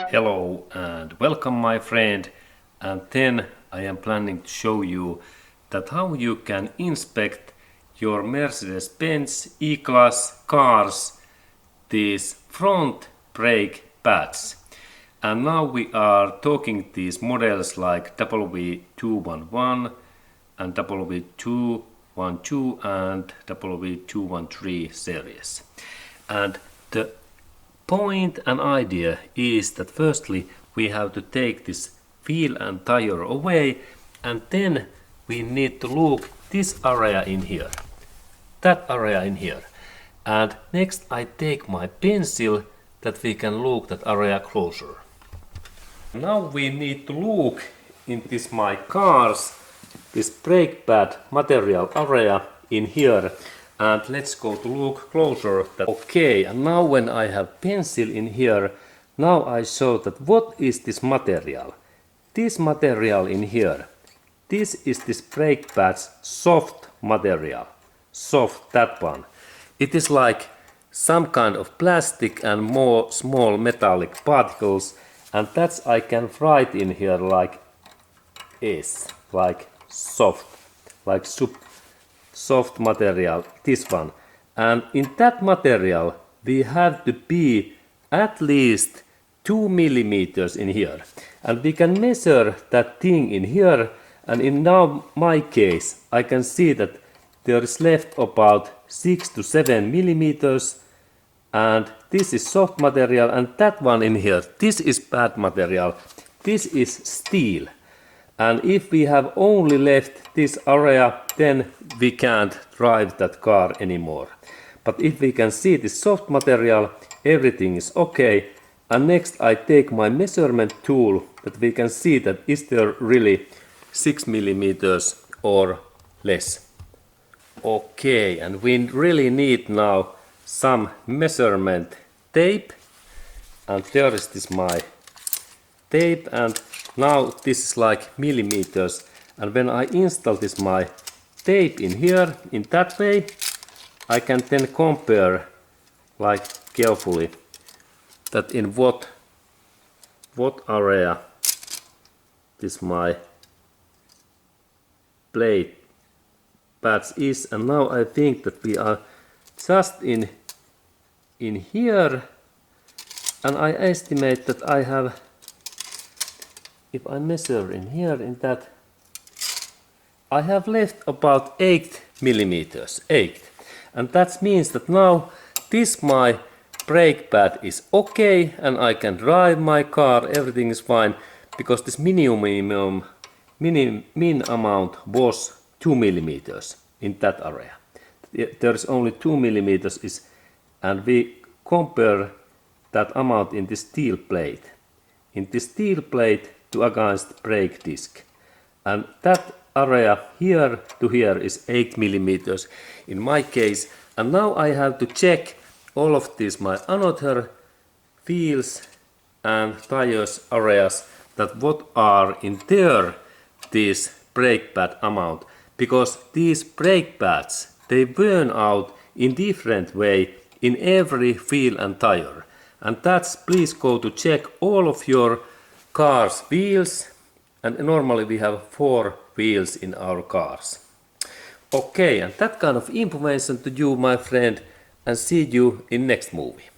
Hello and welcome my friend, and then I am planning to show you that how you can inspect your Mercedes Benz E-Class cars, these front brake pads. And now we are talking these models like W211 and W212 and W213 series. And the point and idea is that firstly we have to take this wheel and tire away, and then we need to look this area in here, that area in here, and next I take my pencil that we can look that area closer. Now we need to look in this my cars, this brake pad material area in here, and let's go to look closer. Okay, and now when I have pencil in here, now I show that what is this material. This material in here, this is this brake pad's soft material, soft, that one. It is like some kind of plastic and more small metallic particles, and that's I can write in here like S, like soft, like soft material, this one. And in that material we have to be at least 2 millimeters in here, and we can measure that thing in here, and in now my case I can see that there is left about 6 to 7 millimeters, and this is soft material, and that one in here, this is bad material, this is steel. And if we have only left this area, then we can't drive that car anymore. But if we can see this soft material, everything is okay. And next I take my measurement tool that we can see that is there really 6 millimeters or less. Okay, and we really need now some measurement tape, and there is this my tape, and now this is like millimeters, and when I install this my tape in here in that way, I can then compare like carefully that in what area this my blade pads is. And now I think that we are just in here, and I estimate that I have, if I measure in here in that, I have left about 8 millimeters, 8, and that means that now this my brake pad is okay and I can drive my car, everything is fine, because this min amount was 2 millimeters in that area. There is only 2 millimeters is, and we compare that amount in this steel plate. In this steel plate to against brake disc, and that area here to here is 8 millimeters in my case. And now I have to check all of these my another wheels and tires areas, that what are in there this brake pad amount, because these brake pads they burn out in different way in every wheel and tire, and that's please go to check all of your car's wheels, and normally we have 4 wheels in our cars. Okay, and that kind of information to you my friend, and see you in next movie.